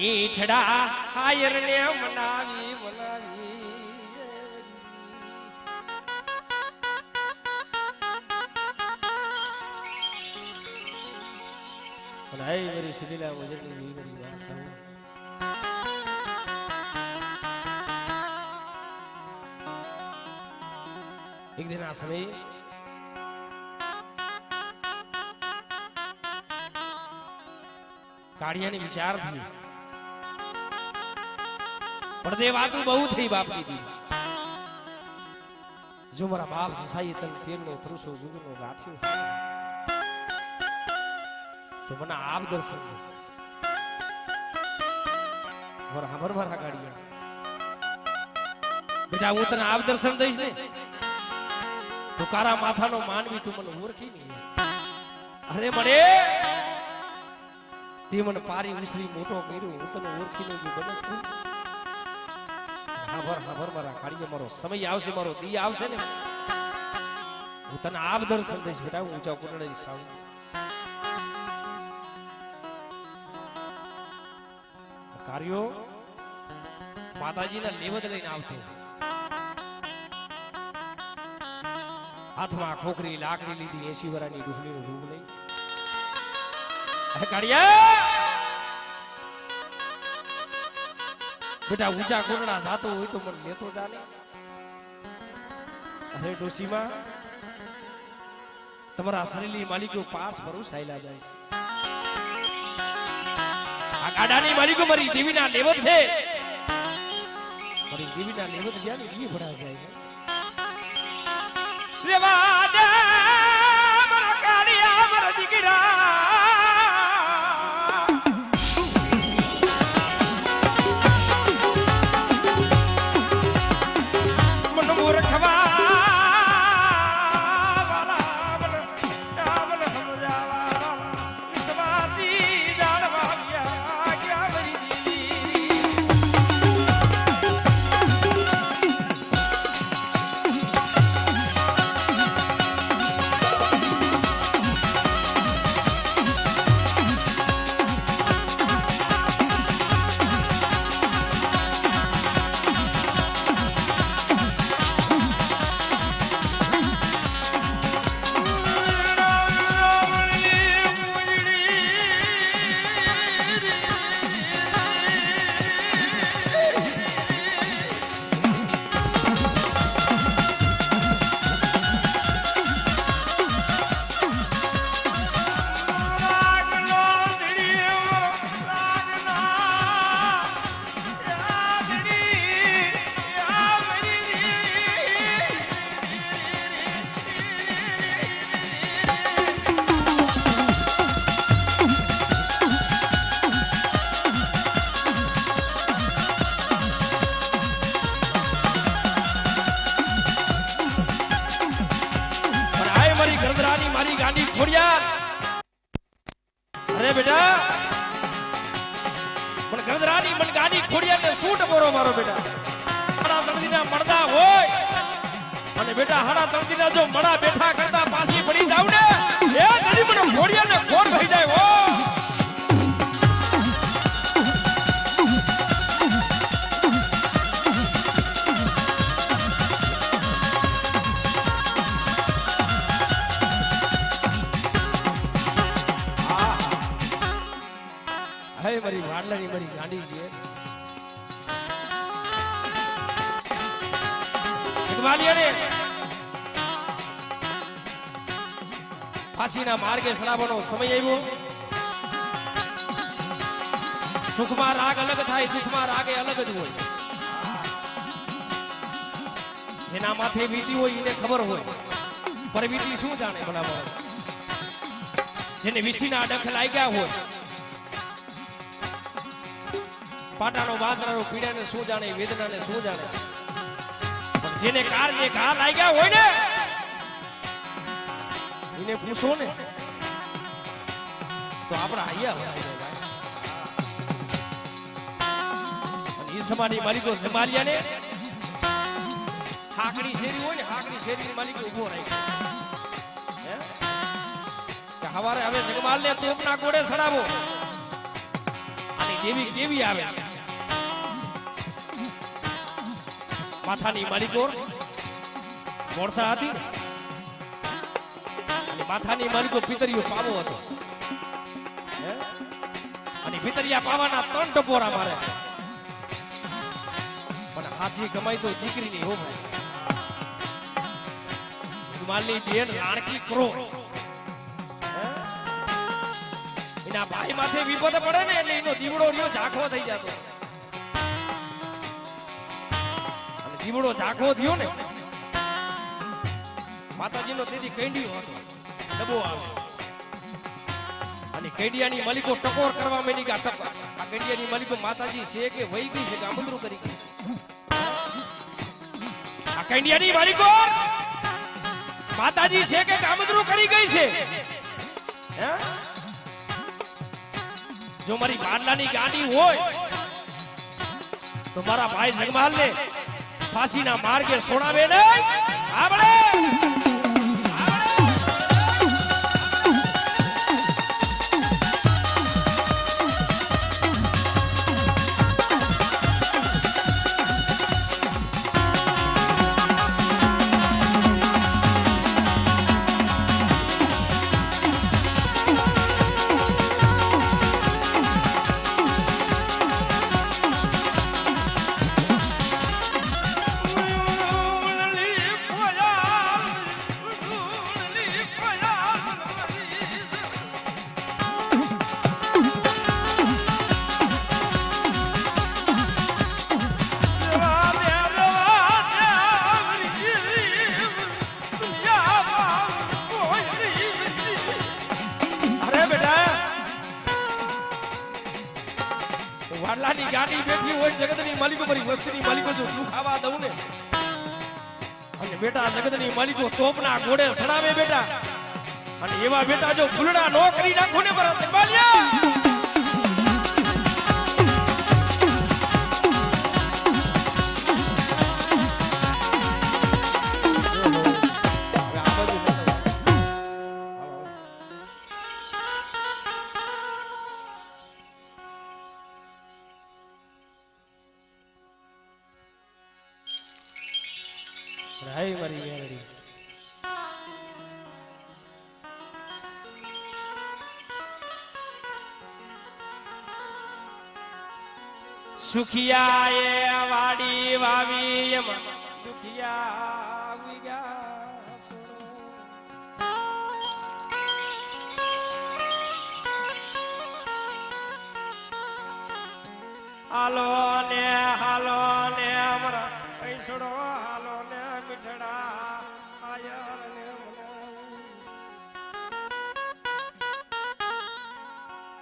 ઈઠડા higher ને મનાવી मेरी शिथिला मुझे नहीं मेरी बात एक दिन आ समय काढ़ियानी विचार थी પડદે વાતું બહુ થઈ બાપની દી જો મારા બાપ સસાઈ તન તેલનો ત્રુસો જુગનો ગાઠ્યો તો મને આપ દર્શન મારા ખબર મારા કાઢિયા બેટા હું તને આપ દર્શન દઈશ ને તો કારા માથાનો માનવી તું મને ઓળખી નહીં અરે મળે તે મને પારી વિસરી મોટો કર્યો હું તને ઓળખી નહીં બને ખબર મારા કાઢીએ મારો સમય આવશે મારો દી આવશે ને હું તને આપ દર્શન દઈશ બેટા હું ઊંચા કુંડળી સાવ કાર્યો માતાજીના લેવદ લઈને આવતો હાથમાં ખોખરી લાકડી લીધી 80 વર્ષની ડુહલીનો રૂપ લઈ કાઢિયા બેટા ઊંચા કોરડા જાતો હોય તો મને લેતો જાને અરે ડોસીમાં તમારા શરીરની માલિકો પાસ ભરું સાયલા જાય છે આ ગાડાની માલિકો મારી દેવીના લેવત છે મારી દેવીના લેવત ગયા ને ઈ ભડા જાય છે રેવા દે મારા કાળિયા મારા દીકરા મારી ગાડી ખોડિયા અરે બેટા પણ ગરદરાની મન ગાડી ખોડિયા ને સૂટ બોરો મારો બેટા હાડા તળદીના મળદા હોય અને બેટા હાડા તળદીના જો મડા બેઠા કરતા પાછી પડી જાવ ને એ ગરીબ મને ખોડિયા ને ખોર થઈ જાય હો મારી વાડલાની મારી ગાડી છે ઇકબાલિયાને ફાંસીના માર્ગે સલામનો સમય આવ્યો સુખમાં રાગ અલગ થાય દુઃખમાં રાગે અલગ જ હોય જેના માથે વીતી હોય એને ખબર હોય પરવીતી શું જાણે બરાબર જેને વિસીના ડખ લાગ્યા હોય પાટાનો બાદરાનો પીડાને શું જાણે વેદનાને શું જાણે પણ જેને કારણે ઘા લાગ્યા હોય ને એને પૂછો ને તો આપણા હૈયા હોય અને એ સમાની માલિકો જમાલિયા ને હાકડી શેરી હોય ને હાકડી શેરીની માલિકો ઉભો રહી કે હવારે હવે જગમાલ ને તોપના ગોળે સડાવો અને દેવી કેવી આવે માથાની માલિકો મોરસા હતી અને માથાની માલિકો પિતરીઓ પાવો હતો અને પિતરિયા પાવાના 3 ટપોરા મારે પણ હાજી કમાઈ તો દીકરીની હો ભાઈ માલની બેન લાડકી કરો એના ભાઈ માથે વિપદ પડે ને એટલે એનો દીવડો રહ્યો ઝાખો થઈ જતો અને દીવડો ઝાખો થયો ને માતાજીનો તેથી કૈંડિયો હતો ડબો આવે અને કૈંડિયાની માલિકો ટકોર કરવા માંડી કે આ કૈંડિયાની માલિકો માતાજી છે કે વહી ગઈ છે કે આમંત્રણ કરી ગઈ છે આ કૈંડિયાની માલિકો માતાજી છે કે કામદરું કરી ગઈ છે હે જો મારી બાદલાની ગાડી હોય તો મારા ભાઈ જગમાલ ને ફાંસીના માર્ગે છોડાવે નહીં આપણે વાડલાની ગાડી બેઠી હોય જગતની માલિકો મારી વસ્તીની માલિકો જો તું ખાવા દઉં ને અને બેટા જગતની માલિકો તોપના ઘોડે સડાવે બેટા અને એવા બેટા જો ફૂલડા નો કરી નાખો ને બરાબર બાલિયા રાય મારી મેલડી સુખિયા એ વાડી વાવી એમ દુખિયા વિગાસો હાલો ને અમારા પૈસડો હાલો ને મીઠડા આયર ને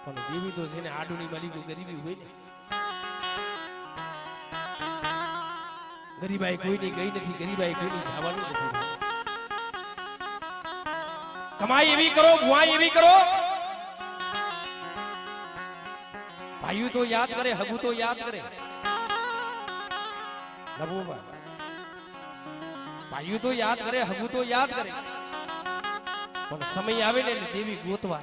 પણ દેવી તો છે ને આડુની માલિકો ગરીબી હોય ને ગરીબાઈ કોઈની ગઈ નથી ગરીબાઈ કોઈની સાવાની નથી કમાઈ એવી કરો ભુઆઈ એવી કરો ભાઈઓ તો યાદ કરે હગુ તો યાદ કરે ભાઈઓ તો યાદ કરે હગુ તો યાદ કરે પણ સમય આવે ને દેવી ગોતવા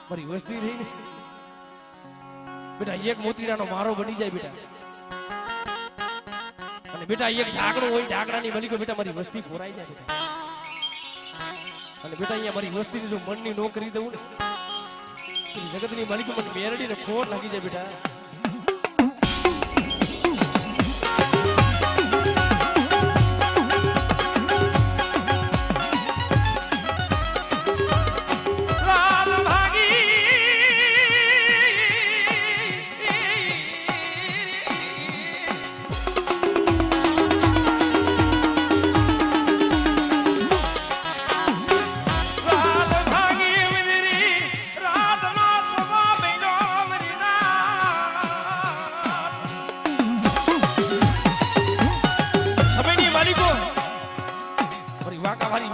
મારી વસ્તી રહી ને બેટા એક મોતીડાનો મારો બની જાય બેટા અને બેટા એક ઢાકણો હોય ઢાકણાની મલિકો બેટા મારી વસ્તી ફોરાઈ જાય બેટા અને બેટા અહીંયા મારી વસ્તીની જો મનની નો કરી દઉં ને જગતની માલિકો મને મેરડીને ખોર લાગી જાય બેટા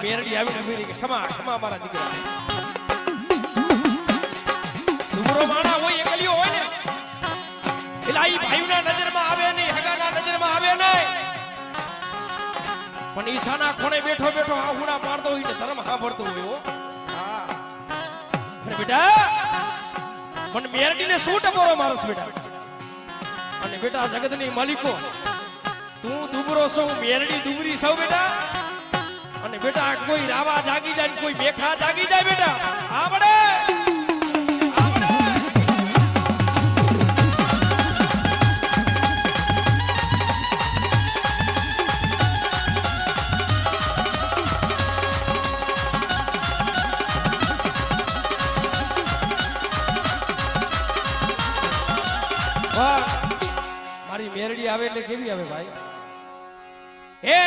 મેરડી આવીને મેરી કે ખમા મારા દીકરા દુબરો માણા હોય એકલિયો હોય ને એટલે આ ભાઈઓના નજરમાં આવે નહીં હગાના નજરમાં આવે નહીં પણ ઈશાના ખૂણે બેઠો બેઠો આહુડા પાડતો હોય ને ધર્મ સાંભળતો હોય હો. હા અરે બેટા મને મેરડીને શું ટપોરો મારસ બેટા. અને બેટા જગતની માલિકો તું દુબરો છો મેરડી દુબરી છો બેટા. અને બેટા કોઈ રાવા જાગી જાય કોઈ બેખા જાગી જાય બેટા. આવડે મારી મેરડી આવે એટલે કેવી આવે ભાઈ. હે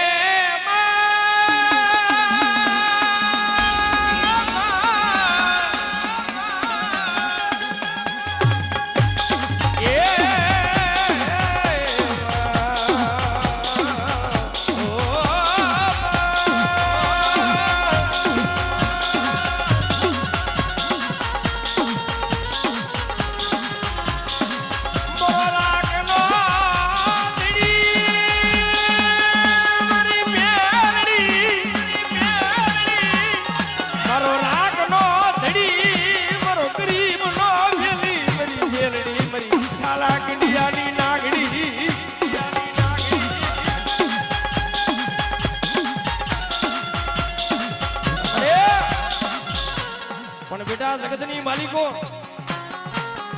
જગતની માલિકો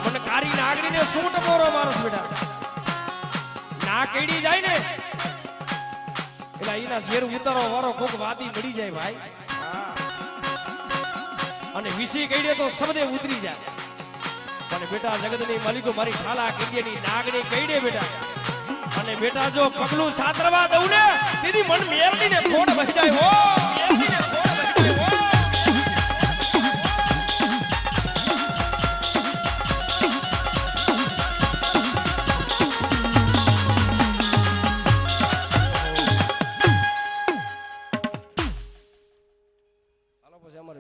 મને કારી નાગરીને શું ટપોરો મારસ બેટા. ના કેડી જાય ને એટલે એના ઝેર ઉતારો વારો કોક વાદી મળી જાય ભાઈ. અને વિસી કઈડે તો સબદે ઉતરી જાય. અને બેટા જગતની માલિકો મારી ખાલા કેડીની નાગરી કઈડે બેટા. અને બેટા જો પગલું સાતરવા દઉં ને તેથી મન મેરડીને ખોટ વહી જાય હો. મેરડીને ખોટ વહી જાય હો.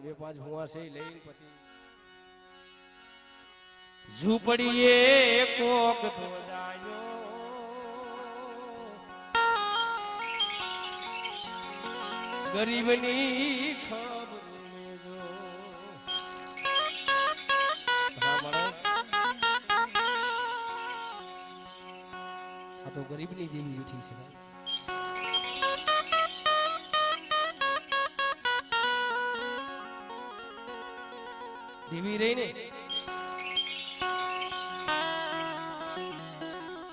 બે પાંચ હુઆ છે લઈને પછી ઝૂંપડીએ કોક તો જાયો ગરીબની ખબર મેજો. આ તો ગરીબની જેવી ઉઠી છે. દેવી રહી ને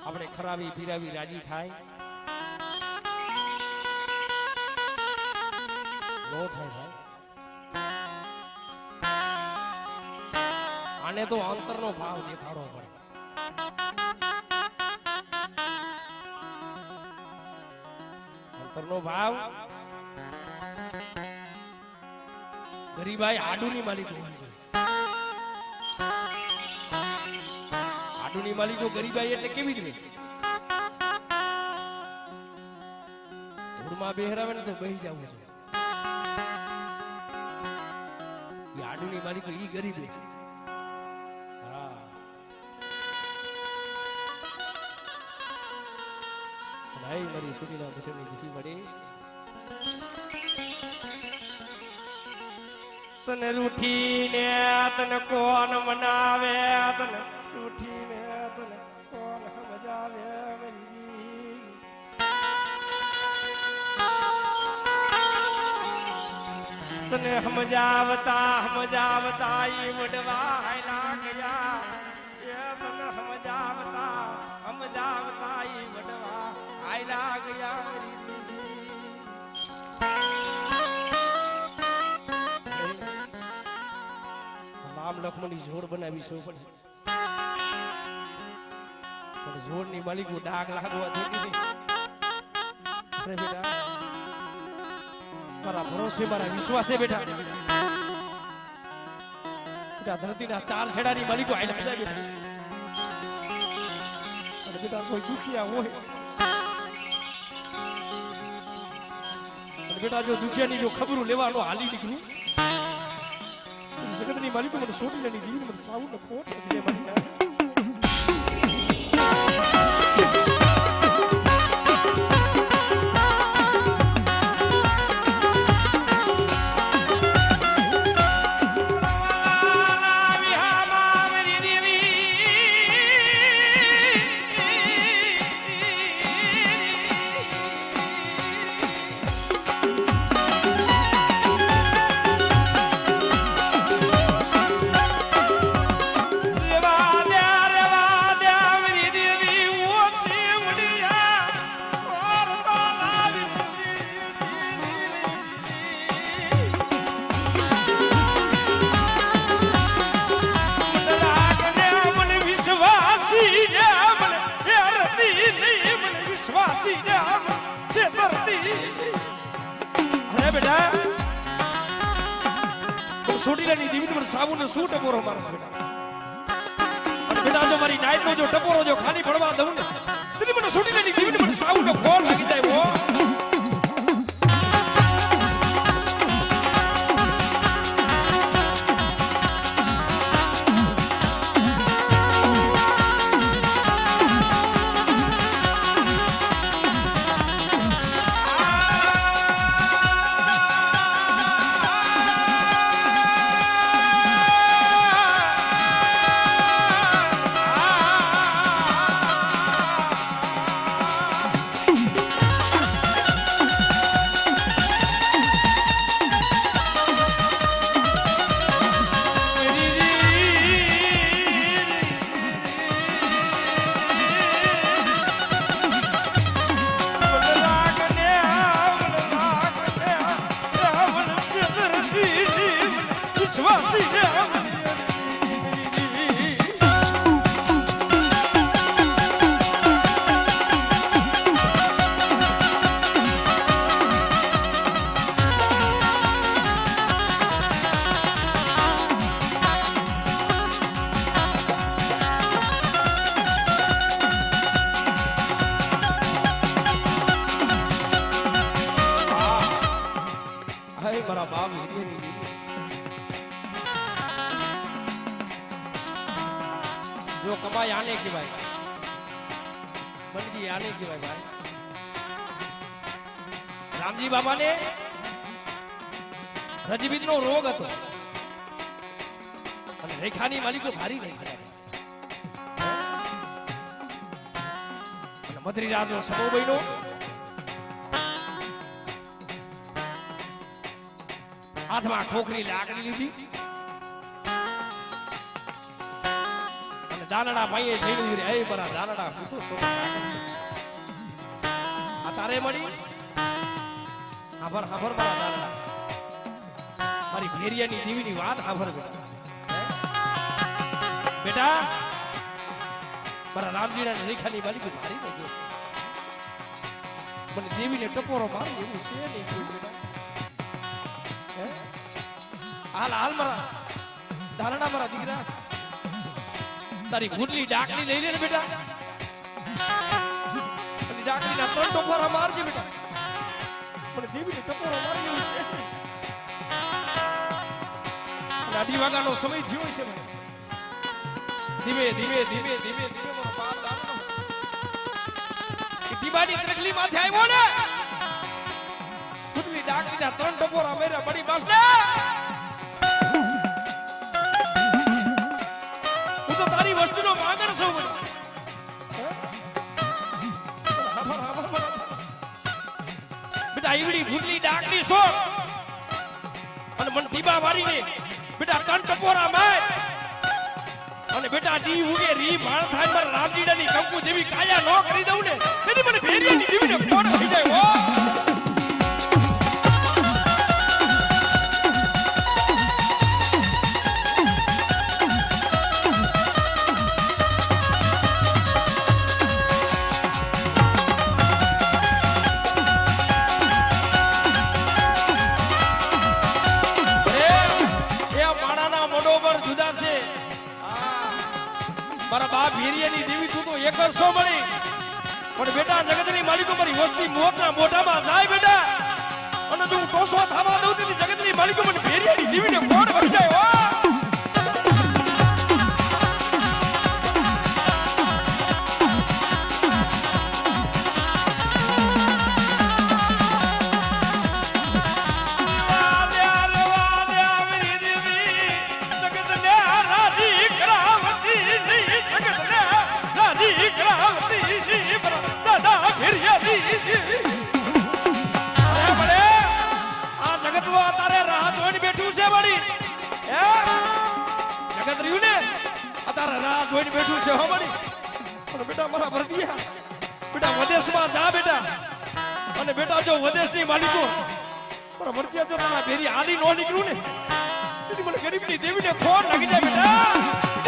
આપણે ખરાવી પીરાવી રાજી થાય નો થાય ભાઈ. આને તો અંતરનો ભાવ દેખાડવો પડે. અંતરનો ભાવ ગરીબાઈ આડુની માલિક આડુની માલિકો ગરીબાઈ એટલે કેવી રીતે ધૂળમાં બેહરાવે ને તો બેહી જવું છે. આડુની માલિકો ઈ ગરીબ ભાઈ મારી સુધીના બસરની ખુશી મળી. તને રૂઠીને તને કોણ મનાવે તને રૂઠીને તને કોણ સમજાવે તને સમજાવતા ઈ વડવા લાગ્યા એ તને સમજાવતા ઈ વડવા આયલા ગયા. રામ લક્ષ્મણની જોડ બનાવી છે પણ જોડની માલિકો ડાઘ લાગવા દેતી બેટા. મારા ભરોસે મારા વિશ્વાસે બેટા ધરતીના ચાર છેડાની માલિકો આયલા જાય બેટા. અને બેટા કોઈ દુખિયા હોય અને બેટા જો દુખિયાની જો ખબરું લેવાનો હાલી નીકળું જગતની માલિકો મને છોડી લેની દીવી મને સાઉન્ડ ખોટ છે મારી. બેટા સોટીલાની દીવીને મને સાબુને શું ટપોરો મારસ બેટા અને બેટા જો મારી નાઈટનો જો ટપોરો જો ખાલી પડવા દઉં ને તો મને સોટીલાની દીવીને મને સાબુનો કોલ લાગી જાય હો जो कमाई आने की भाई बंदगी आने की भाई रामजी बाबा ने रजबीज नो रोग હતો અને રેખાની માલિકો ભારી નહીં થયા અને મધરી રાતનો સમો બન્યો હાથમાં ઠોકરી લાકડી લીધી દાનડા ભાઈએ જઈને એ બરા દાનડા પૂછો સો આ તારે મળી આભર આભર મારા દાનડા મારી ભેરિયાની દેવીની વાત આભર બેટા મારા રામજીના રેખાની માલિક ભારી થઈ ગયો મને દેવીને ટપોરો મારી એવું છે નહીં કોઈ બેટા હાલ હાલ મારા દાનડા મારા દીકરા તારી ભૂતલી ડાકલી લઈ લે ને બેટા અને ડાકલીના ત્રણ ટપોરા મારજે બેટા મને દેવીને ટપોરા મારી એવું છે અને 2 વાગ્યાનો સમય થયો છે ધીમે ધીમે ધીમે ધીમે ધીમે મારો બાપ દાદા દીવાની ત્રગલી માંથી આવ્યો ને ભૂતલી ડાકલીના ત્રણ ટપોરા માર્યા બડી બાસ ને વસ્તુનો માંગણ છો બેટા ઈવડી ભૂતલી ડાકની છો અને મન દીબા મારીને બેટા ત્રણ ટપોરા માર અને બેટા દી ઉગે રી ભાણ થાય પર રામજીડાની કંકુ જેવી કાયા નો કરી દઉં ને તેથી મને ભેરિયાની દીવીને ફોડ થઈ જાય હો મારા બાપ ભેરિયાની દેવી તું તો એક વર્ષો મળી પણ બેટા જગતની માલિકો મારી વસ્તી મોતના મોઢામાં જાય બેટા અને તું ટોસો થવા દઉં તેથી જગતની માલિકો મને ભેરિયાની દેવીને કોણ વળી જાય હો જોઈને બેઠું છે હો બડી અને બેટા મારા ભરદિયા બેટા વિદેશમાં જા બેટા અને બેટા જો વિદેશની માલિકો મારા ભરદિયા જો તારા ભેરી હાલી નો નીકળું ને તેથી મને ગરીબની દેવીને ખોટ લાગી જાય બેટા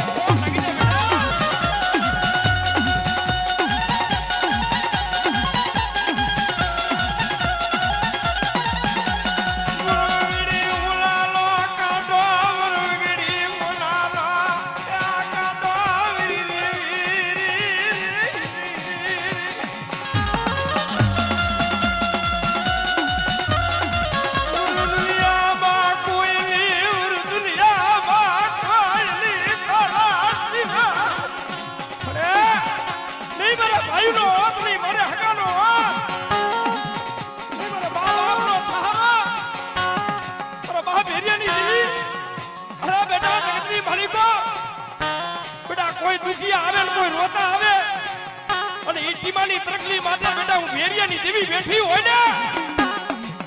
ખોટ લાગી જાય બેટા માલિકો બેટા કોઈ દુખિયા આવે ને કોઈ રોતા આવે અને ઈટીમાની તરકલી માટે બેટા હું વેરિયાની દેવી બેઠી હોય ને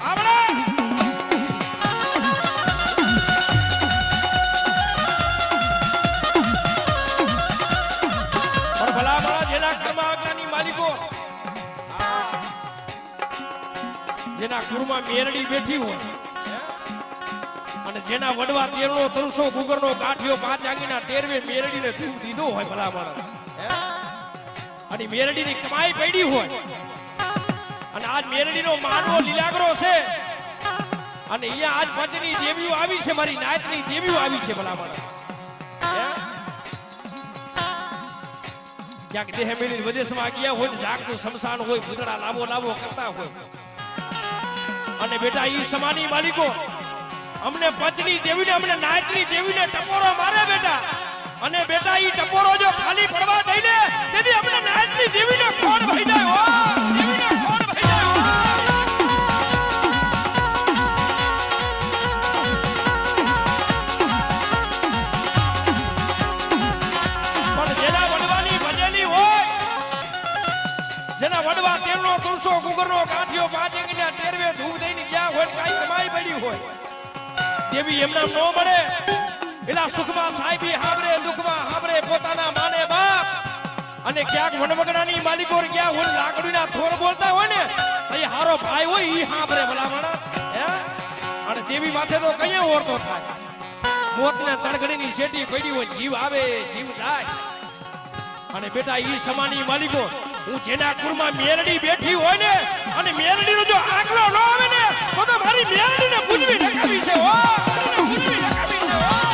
આપણે પણ ભલા મારા જેના કર્મ આજ્ઞાની માલિકો જેના કુરમાં મેરડી બેઠી હોય અને જેના વડવા તેરનો તરસો ગુગરનો ગાંઠિયો પાંચ આગીના તેરવે મેરડીને ધૂપ દીધો હોય ભલા માણસ અને મેરડીની કમાઈ પડી હોય અને આજ મેરડીનો માનવો લીલાગરો છે અને અહીંયા આજ પંચની દેવીઓ આવી છે મારી નાયતની દેવીઓ આવી છે ભલા માણસ ક્યાંક દેહ મેળીને વિદેશમાં ગયા હોય જાગતું શમશાન હોય ભૂતડા લાવો કરતા હોય અને બેટા ઈ સમાની માલિકો અમને પંચની દેવીને અમને નાયતની દેવીને ટપોરો મારે બેટા અને બેટા ઈ ટપોરો જો ખાલી પડવા દઈને તેથી અમને નાયતની દેવીને ખોડ ભઈ જાય હો દેવીને ખોડ ભઈ જાય હો પણ જેના વડવાની ભજેલી હોય જેના વડવા તેરનો તુલસો ગુગરનો ગાંઠિયો પાંચ અંગીના તેરવે ધૂપ દઈને ગયા હોય કાઈ કમાઈ પડી હોય દેવી એમના નો મળે એલા સુખમાં સાહેબી હાબરે દુખમાં હાબરે પોતાના માને બાપ અને ક્યાંક વનવગડાની માલિકો ગયા હોય લાકડીના થોર બોલતા હોય ને એ હારો ભાઈ હોય ઈ હાબરે ભલા માણસ હે અને દેવી માથે તો કઈએ ઓરતો થાય મોતને તળગડીની શેટી પડી હોય જીવ આવે જીવ જાય અને બેટા ઈ સમાની માલિકો હું જેના કુરમાં મેરડી બેઠી હોય ને અને મેરડીનો જો આંકડો ન આવે ને તો મારી મેરડીને પૂજવી નકામી છે હો પૂજવી નકામી છે હો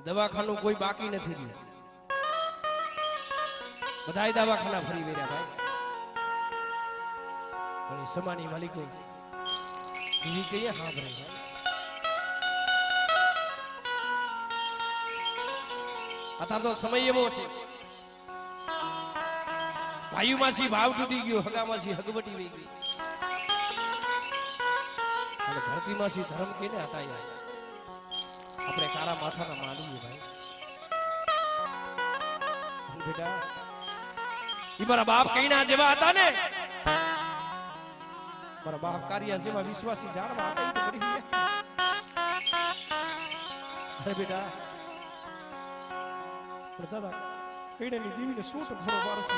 દવાખાનું કોઈ બાકી નથી રહ્યું બધાય દવાખાના ફરી વેર્યા ભાઈ અને સમાની માલિકો બીજી કઈએ સાંભળે અત્યારે તો સમય એવો છે ભાઈઓમાંથી ભાવ તૂટી ગયો હગામાંથી હગવટી વહી ગઈ અને ધરતીમાંથી ધર્મ કેને હટાયા આપણે કારા માથાના માંડીએ ભાઈ બેટા ઈ મારા બાપ કઈના જેવા હતા ને મારા બાપ કાર્ય જેવા વિશ્વાસી જાણવા હતા તો કરી અરે બેટા દાદા કઈડાની દેવીને શું તો થોડો વારસ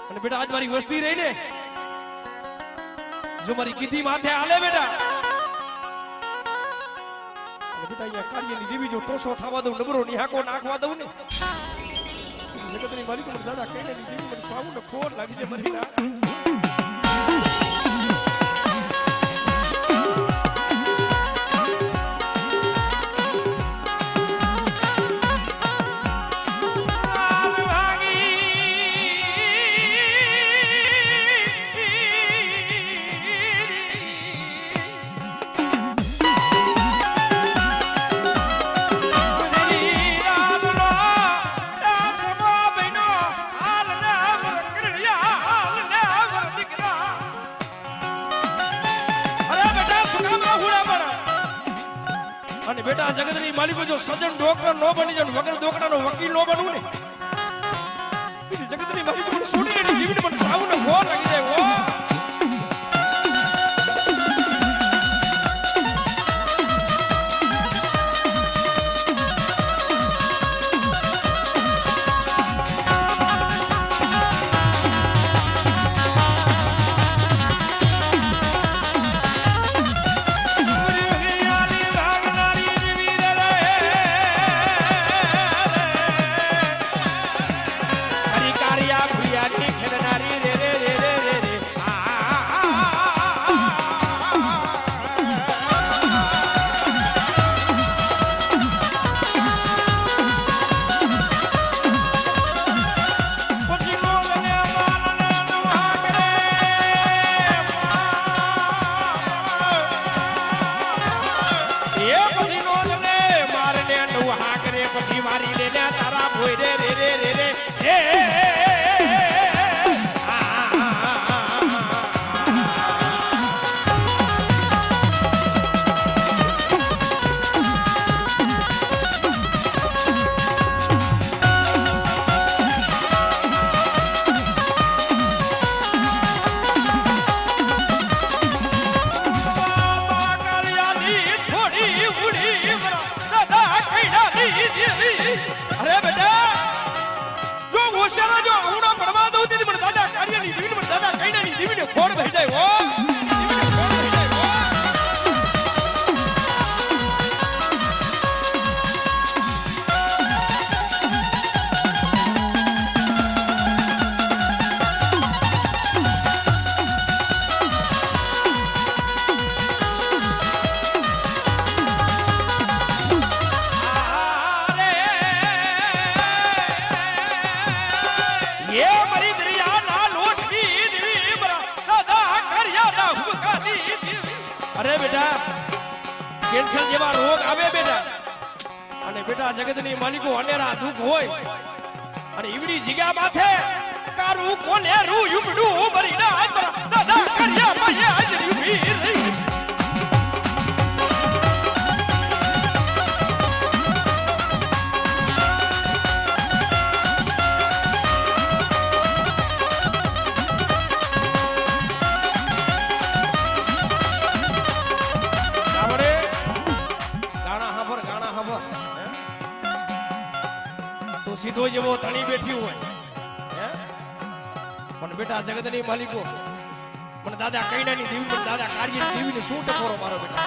અને બેટા આજ મારી વસ્તી રહી ને જો મારી કીધી માથે હાલે બેટા બેટા અહીંયા કાર્યની દેવી જો ટોસો થવા દઉં ડબરો નિહાકો નાખવા દઉં ને જગતની માલિક મને દાદા કઈને ની દેવી મને સાવું ને ખોર લાગી છે મરી ના બેટા જગતની માલિકો જો સજન ડોક્ટર નો બની જાય વગર દોકડાનો વકીલ નો બનવું ને જગતની માલિકો મને છોડી એની જીવન મને સાવને ગો લાગી જાય ઓ અરે બેટા કેન્સર જેવા રોગ આવે બેટા અને બેટા જગતની માલિકો અનેરા દુઃખ હોય અને ઈવડી જગ્યા માથે કારું કોને રૂ યુબડું ભરી ના દાદા કર્યા મયે હાજરી ઉભી રહી સીધો જેવો ધણી બેઠી હોય પણ બેટા જગતની માલિકો મને દાદા કૈડાની દેવી મને દાદા કાર્યની દેવીને શું ટકોરો મારો બેટા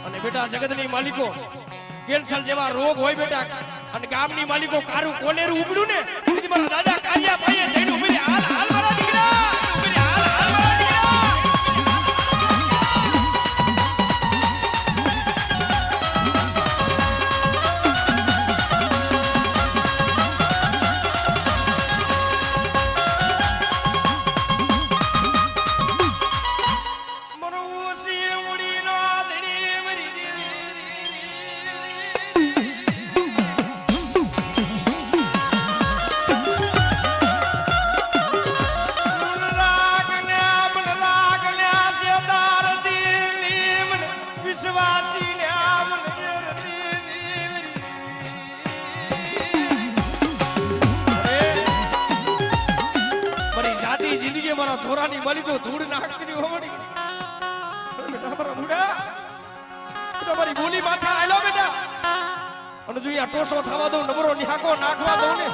અને બેટા જગતની માલિકો કેન્સર જેવા રોગ હોય બેટા અને ગામની માલિકો કારું કોલેરું ઉબડ્યું ને તેથી મારા દાદા કાર્યા ભાઈએ જઈને ઉભી હાલ હાલ મારા દીકરા ઉભી હાલ હાલ મારા દીકરા ધોરાની માલિકો ધૂળ નાખતી હોવાની બેટા મારા બુડા બેટા મારી બોલી માથા આલો બેટા અને જો આ ટોસો થવા દઉં નબરો નિહાકો નાખવા દઉં ને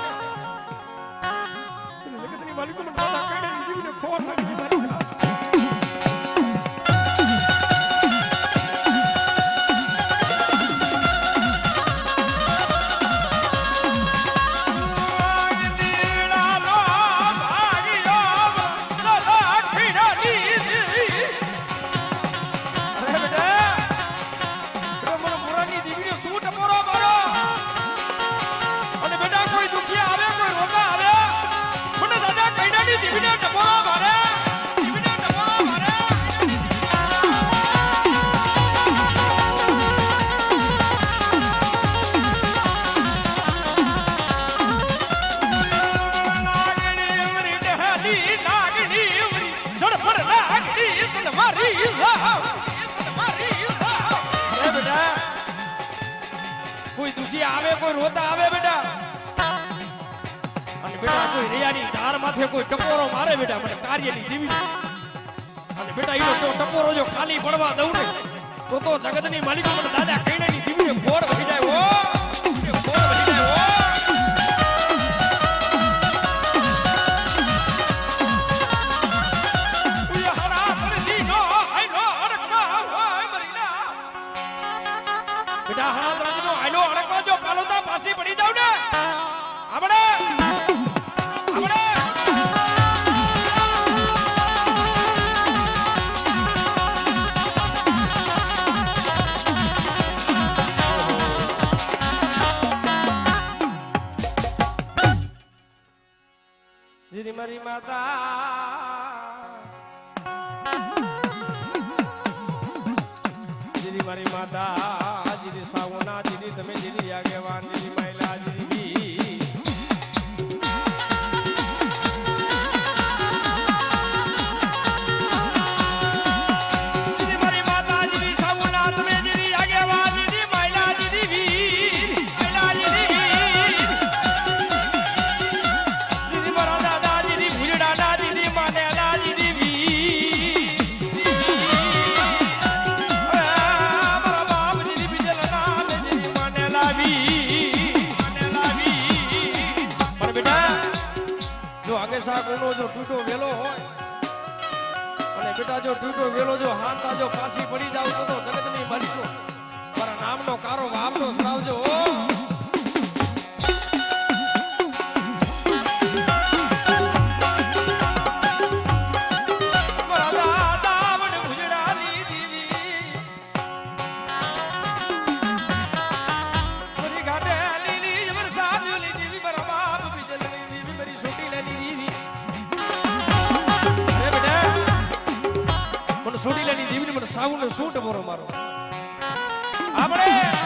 જગતની માલિકો મને દાદા કાઢે જીવને ખોર લાગી મારી Give me that. કોઈ રોતા આવે બેટા અને બેટા કોઈ રિયાની ધાર માથે કોઈ ટપોરો મારે બેટા મને કાર્યની દેવી અને બેટા ઈનો તો ટપોરો જો ખાલી પડવા દઉં ને તો જગતની માલિકો મને દાદા કઈનેની દેવીને ફોડ વહી જાય ઓ ફોડ વહી જાય ઓ બેટા હણા ત્રણનો આયલો અડકવા જો પાલોતા પાછી પડી જાવ ને આપણે જીની મારી માતા જીની મારી માતા જીની સાવના જીની તમે જીની આગેવાન જીની માયલા જીની જીની મારી માતા જીની સાવના તમે જીની આગેવાન જીની માયલા જીની વીર માયલા જીની વીર જીની મારા દાદા જીની ભૂલડાના જીની માનેલા જીની વીર સાગરનો જો ટૂટો વેલો હોય અને બેટા જો ટૂટો વેલો જો હાથા જો પાછી પડી જાવ તો જગતની માલિકો મારા નામનો કારો વાપનો સરાવજો છોડી લેની દીવની મને સાવનો સૂટ બોરો મારો આપણે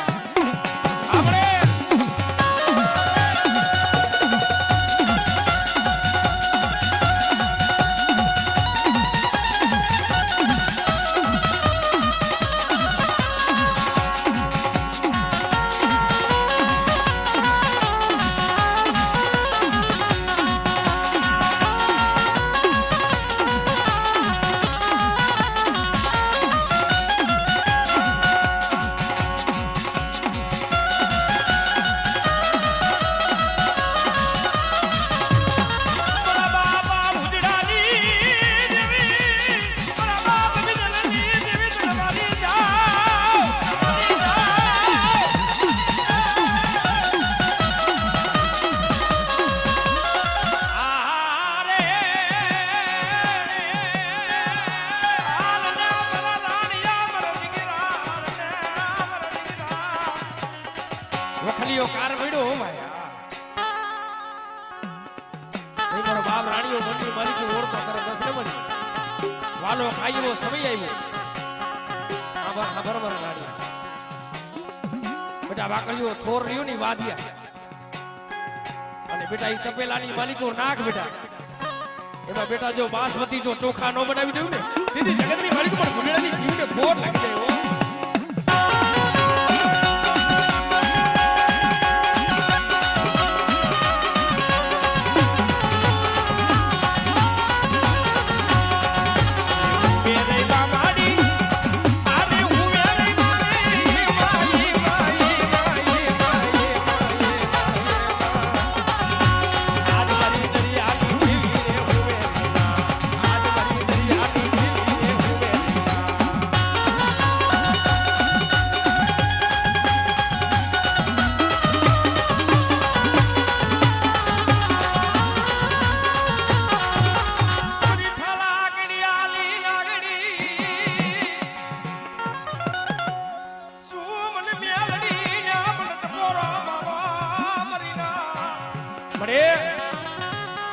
વખલીઓ કાર પડ્યો હો માયા નહીં મારો બાપ રાણીઓ મંડી માલિકો ઓળખો કરે દસને મળી વાલો ખાઈવો સમય આવ્યો આભાર ખબર મર રાણી બેટા વાકડીઓ થોર રહ્યો ની વાદિયા અને બેટા ઈ તપેલાની માલિકો નાખ બેટા એમાં બેટા જો બાસમતી જો ચોખા નો બનાવી દઉં ને દીદી જગતની માલિકો પણ ભૂલેલાની જીવને ખોટ લાગી જાય હો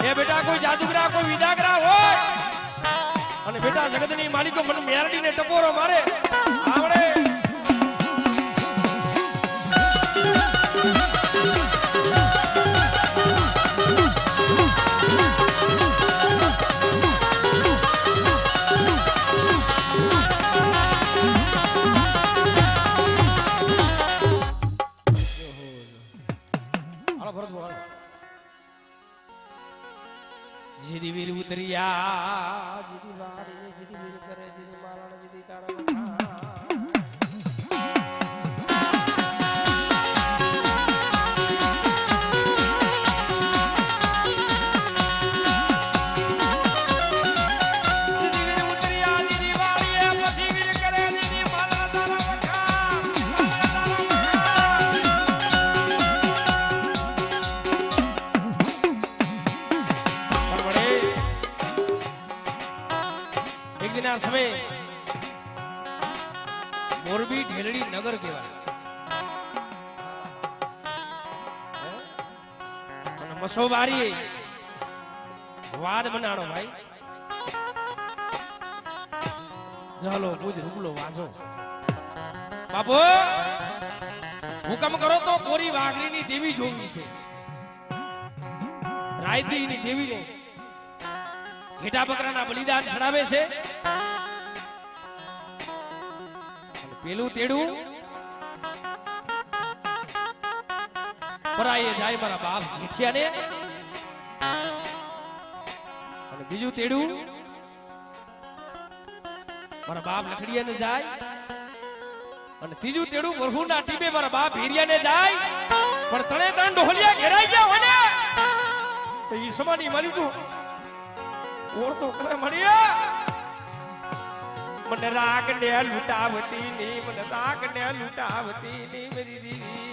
એ બેટા કોઈ જાદુગરા કોઈ વિદાગરા હોય અને બેટા જગતની માલિકો મને મેરડીને ટપોરો મારે આવડે જીદી વીર ઉતરિયા જીદી વારી જીદી વીર કરે જીદી મારણ જીદી તારા વખા સમય મોરબી ઢેલડી નગર કહેવાય અને મસોબારી વાદ બનાડો ભાઈ ચાલો પૂજ રૂપલો વાંચો બાપુ હુકમ કરો તો કોરી વાઘરીની દેવી જોવી છે રાયદીની દેવીને ઘેટા બકરાના બલિદાન ચડાવે છે પેલું તેડું પરાયે જાય મારા બાપ જેઠિયાને અને બીજું તેડું મારા બાપ લખડિયાને જાય અને ત્રીજું તેડું વરહુના ટીબે મારા બાપ હીરિયાને જાય પણ તણે ત્રણ ઢોલિયા ઘેરાઈ ગયા હોય ને તો ઈ સમાની માલિકું ઓર તો કરે મળ્યા મને રાગ ને લૂટાવતી ની મને રાગ ને લૂટાવતી ની મેરી દીદી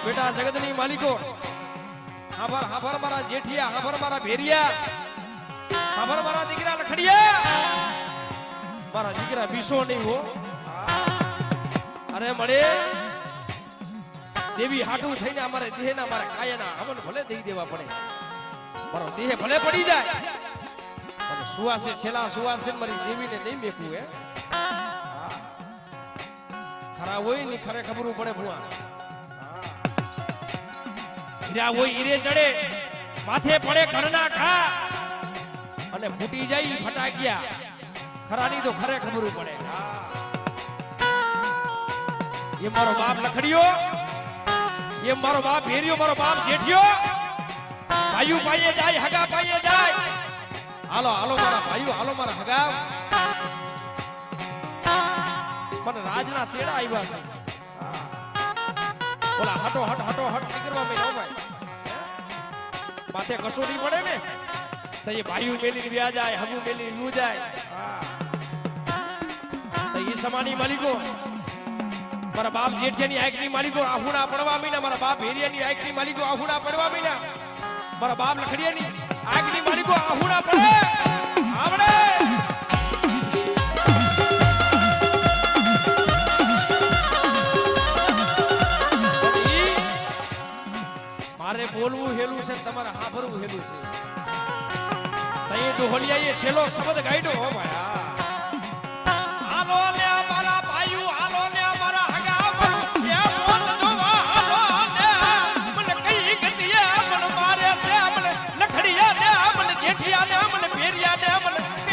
બેટા જગતની માલિકો હાબર હાબર મારા જેઠિયા હાબર મારા ભેરિયા હાબર મારા દીકરા લખડિયા મારા દીકરા બીસો નહીં હો અરે મળે દેવી હાટું થઈને અમારે દેહના મારા કાયાના અમન ભલે દઈ દેવા પડે મારો દેહ ભલે પડી જાય પણ સુવાસે છેલા સુવાસે મારી દેવીને નહીં મેકવું હે ખરા હોય ની ખરે ખબરું પડે ભુવા હીરા હોય હીરે ચડે માથે પડે ઘરના ઘા અને ફૂટી જાય ફટાક્યા ખરાની તો ખરે ખબરું પડે એ મારો બાપ લખડિયો એ મારો બાપ ભેરિયો મારો બાપ જેઠિયો ભાઈઓ પાઈએ જાય હગા પાઈએ જાય હાલો હાલો મારા ભાઈઓ હાલો મારા હગા મને રાજના તેડા આવ્યા છે ઓલા હટો હટ નીકળવા મે નો ભાઈ માથે કસોટી પડે ને તો એ ભાઈઓ મેલી વ્યા જાય હગુ મેલી વ્યુ જાય તો એ સમાની માલિકો મારા બાપ જેઠિયાની આંખની માલિકો આહુડા પડવા મીના મારા બાપ હેરિયાની આંખની માલિકો આહુડા પડવા મીના મારા બાપ લખડિયાની આંખની માલિકો આહુડા પડે આવડે મારે બોલવું હેલું છે તમારે સાંભળવું હેલું છે તઈ ડોહલિયાએ છેલ્લો શબ્દ ગાઈડો હો ભાઈ હાલો લે મારા ભાઈઓ હાલો લે મારા હગા એ મોત જોવા હાલો લે મને કઈ ગતિએ મન મારે છે મને લખડિયા ને મને જેઠિયા ને મને ભેરિયા ને મને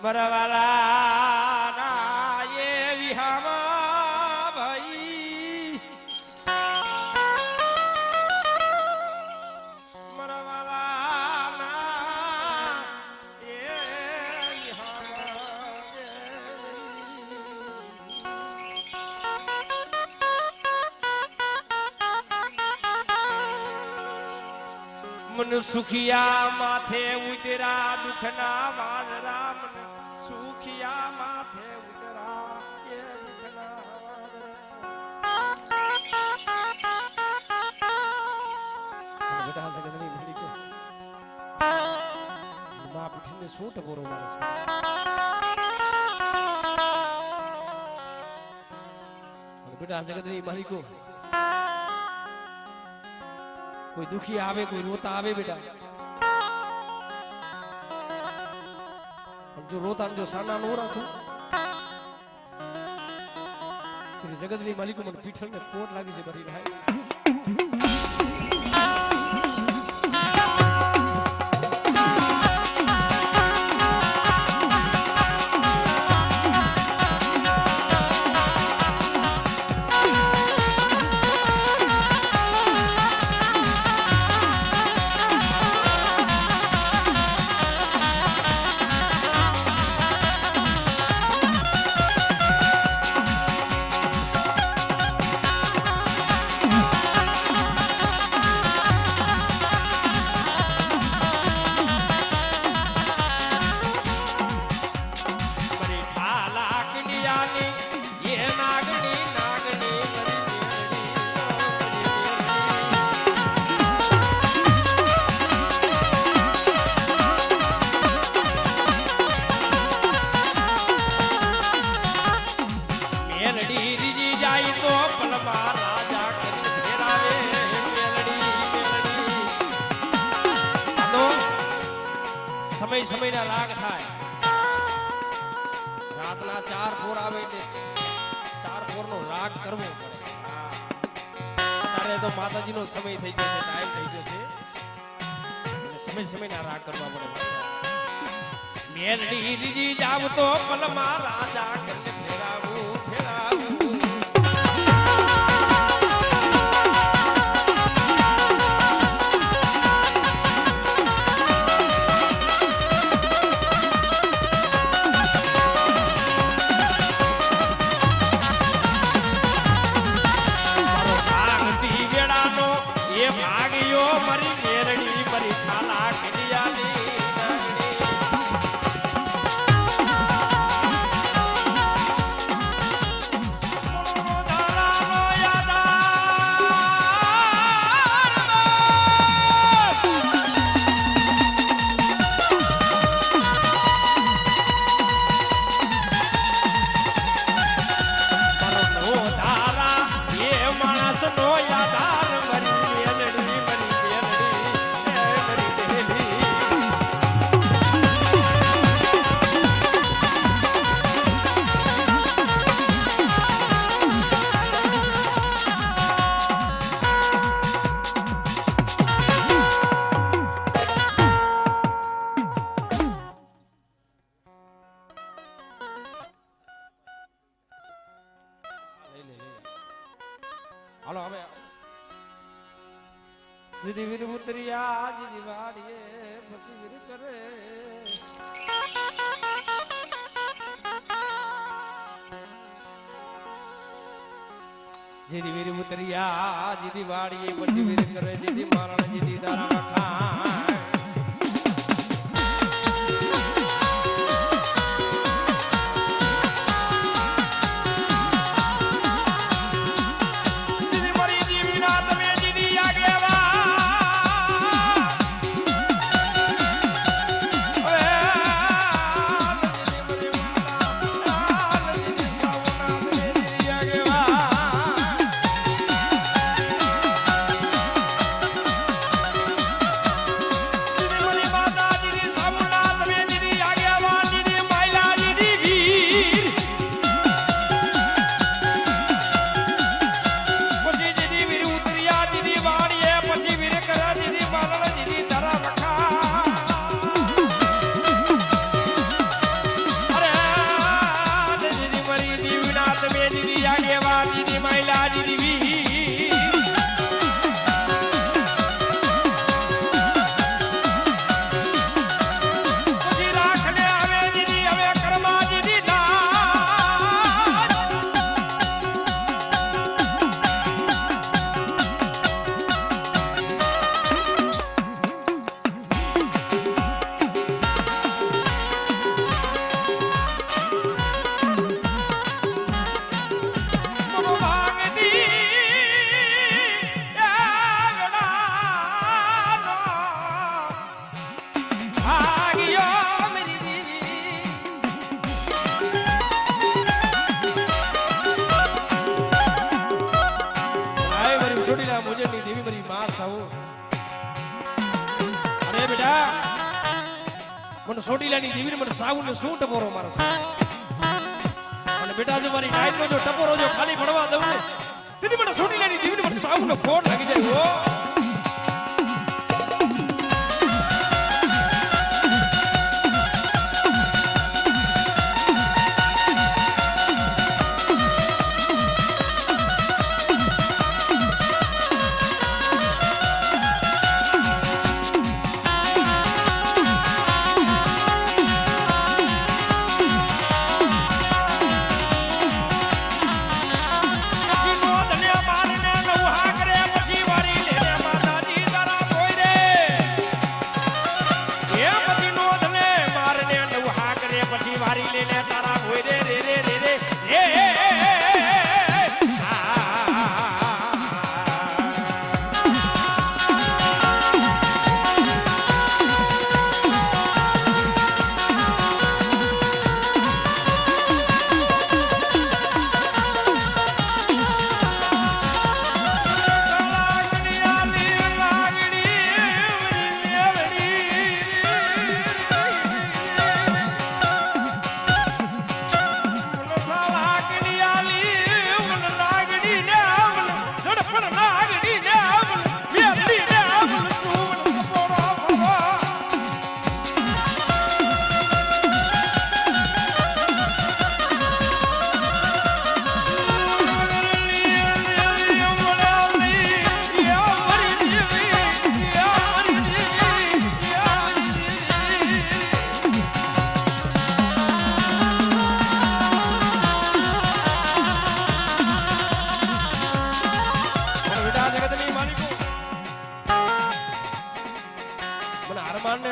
મરવાલા ના એ વિહામાં ભાઈ મરવાલા ના એ મન સુખિયા માથે ઉતરા દુખના વાદરા મન સુખિયા માથે ઉતરા એ દુખના વાદરા બેટા જગતની ભૂલી ગયો બાપ ઉઠીને શું ટકોરો મારે છે બેટા જગતની માલિકો કોઈ દુખી આવે કોઈ રોતા આવે બેટા જો રોતા જો સાના નો રાખો જગતની માલિકો મને પીઠળ ને કોટ લાગી છે બરી ભાઈ સમય સમયના રાગ થાય રાતના 4 પોર આવે એટલે 4 પોરનો રાગ કરવો પડે અત્યારે તો માતાજીનો સમય થઈ ગયો છે ટાઈમ થઈ ગયો છે એટલે સમય સમયના રાગ કરવા પડે મેલડી રીજી જાવ તો પલમાં રાજા કરીને ફેરાવું ફેરાવું હાલો હવે જીદી વીર ઉતરિયા જીદી વાડીએ પછી વીર કરે જીદી વીર ઉતરિયા જીદી વાડીએ પછી વીર કરે જીદી મારણ જીદી દારા લખા देवी मेरी मां साहू अरे बेटा मन सोडीलानी देवी ने मन साहू ने शू टपोरो मारो અને બેટા જો મારી નાઈટ નો જો ટપોરો જો ખાલી પડવા દઉં ને તેની મને સોડીલાની દેવી ને મને સાહુ નો ફોડ લાગી જાય ઓ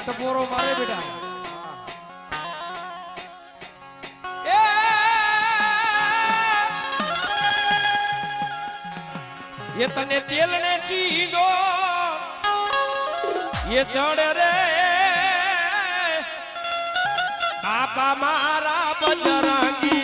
ટપોરો મારે બેટા ये तने तेल ने सीधो ये चढ़ रे बापा मारा बजरंगी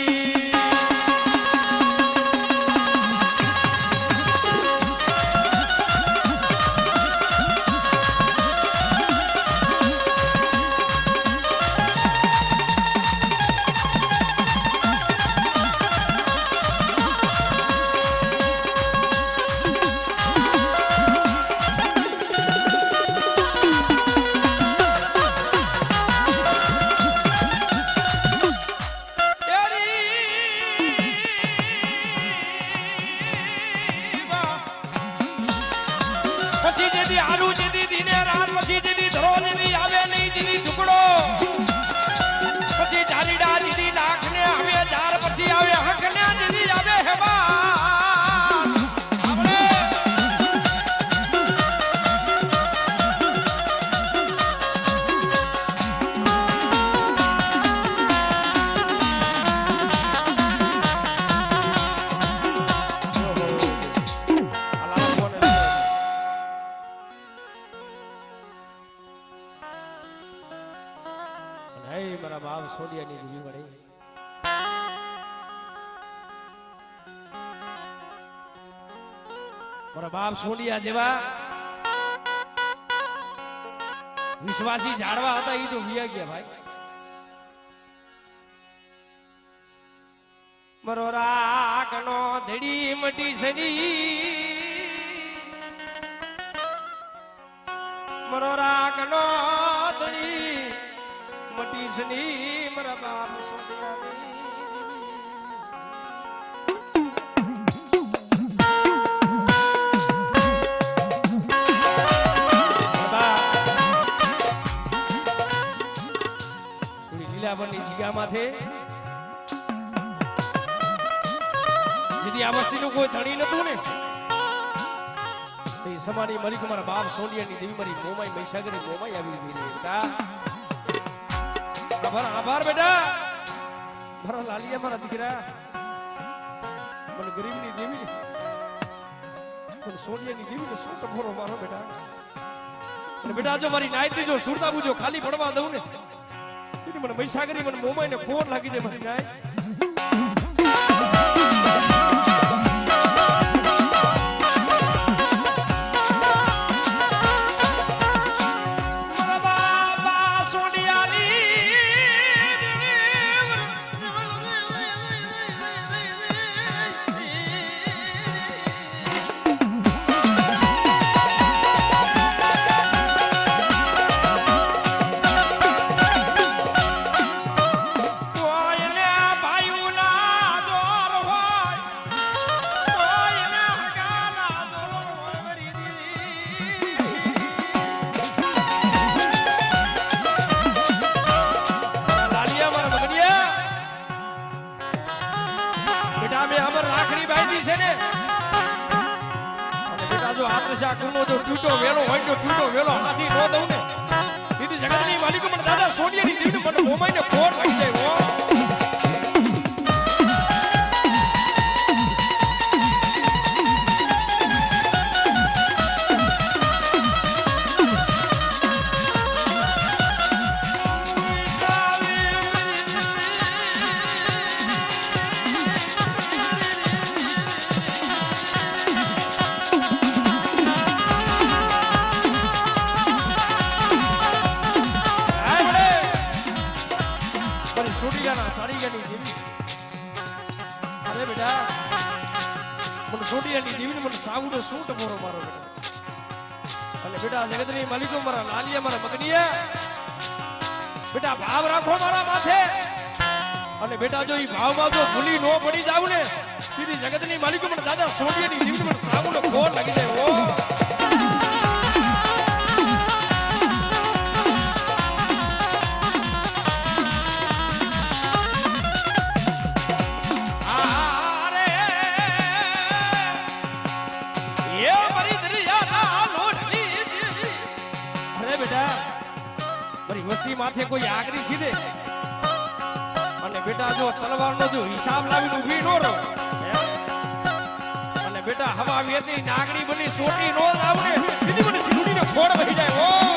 મારા બાપ સોડિયાની દેવી વડે મારા બાપ સોડિયા જેવા વિશ્વાસી ઝાડવા હતા એ તો વિયા ગયા ભાઈ મારો રાગનો ધડી મટી સડી મારો રાગનો ધડી मटी सनी मरा बाप सोडियानी लीलावनी जिगा माथे यदि आ वस्ती कोई धणी नतु ने तो समानी मलिक मारा बाप सोडियानी देवी मारी मोमाई मैसागरी मोमाई आवी वीरी बेटा आभार आभार बेटा मारा लालिया मारा दीकरा मन गरीबनी देवी मन सोडियानी देवी ने શું ટપોરો મારો બેટા અને બેટા જો મારી નાઈતી જો સુરતા બુજો ખાલી પડવા દઉં ને એની મને મૈસાગરી મને મોમાઈ ને ફોન લાગી જાય મારી નાઈ દિશા કુનો જો તૂટો વેલો હોય તો તૂટો વેલો હાથી નો દઉં ને દીદી જગતની માલિકો મને દાદા સોનિયાની દેવીને મને મોમાઈને ખોટ લાગી જાય હો અરે બેટા મને સોડિયાની જીવીને મને સાવડો સૂટ મોરો મારો અને બેટા જગતની માલિકો મારા લાલિયા મારા મગનીયા બેટા ભાવ રાખો મારા માથે અને બેટા જો ઈ ભાવમાં જો ભૂલી નો પડી જાવ ને સીધી જગતની માલિકો મને દાદા સોડિયાની જીવીને મને સાવડો ખોટ લાગી જાય ઓ માથે કોઈ આગરી સીધે અને બેટા જો તલવારનો જો હિસાબ લાવીને ઊભી નો રહો અને બેટા હવા વેતી નાગણી બની સોટી નો આવને દીદી મને સીધુડીને ખોડ વહી જાય ઓ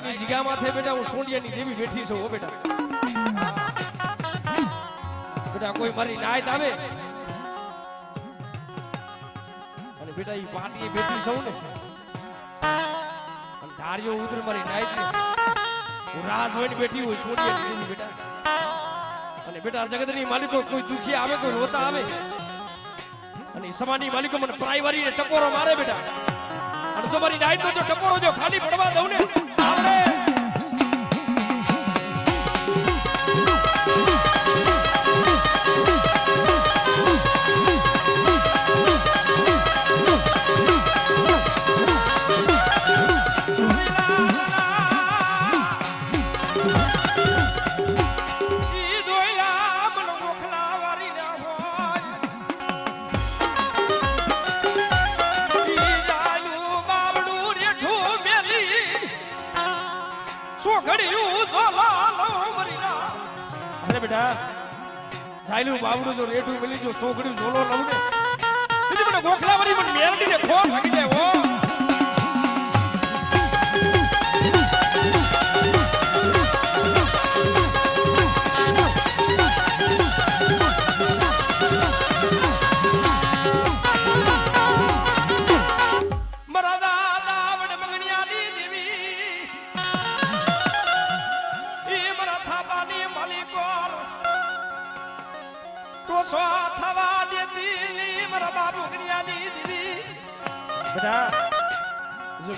ની જગ્યા માથે બેટા હું સોડિયાની દેવી બેઠી છું ઓ બેટા બેટા કોઈ મારી નાયત આવે અને બેટા ઈ પાટીએ બેઠી છું ને અને ધાર્યો ઉતર મારી નાયત ને હું રાહ જોઈને બેઠી હોય સોડિયાની દેવી બેટા અને બેટા જગતની માલિકો કોઈ દુખી આવે કોઈ રોતા આવે અને સમાની માલિકો મને પ્રાઈવારીને ટકોરો મારે બેટા અને જો મારી નાયત નો જો ટકોરો જો ખાલી પડવા દઉં ને જાયલું બાવડું જો રેઠું મિલી જો સોગડી ઝોલો લઉં ને દીદી મને ગોખલાવારી મને મેલડીને ખોટ લાગી જાય ઓ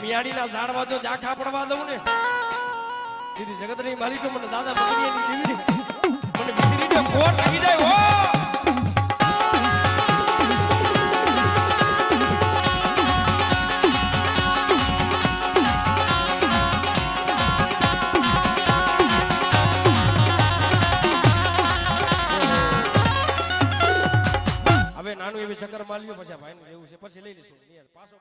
મિયાડીના ઝાડવા જો ઝાખા પડવા દઉં ને દીદી જગતની માલિકો મને દાદા મગનિયાની દેવી મને વિસરીને ખોટ લાગી જાય હો હવે નાનું એવી ચક્કર માલ્યો પછી ભાઈને એવું છે પછી લઈ લઈશું પાછો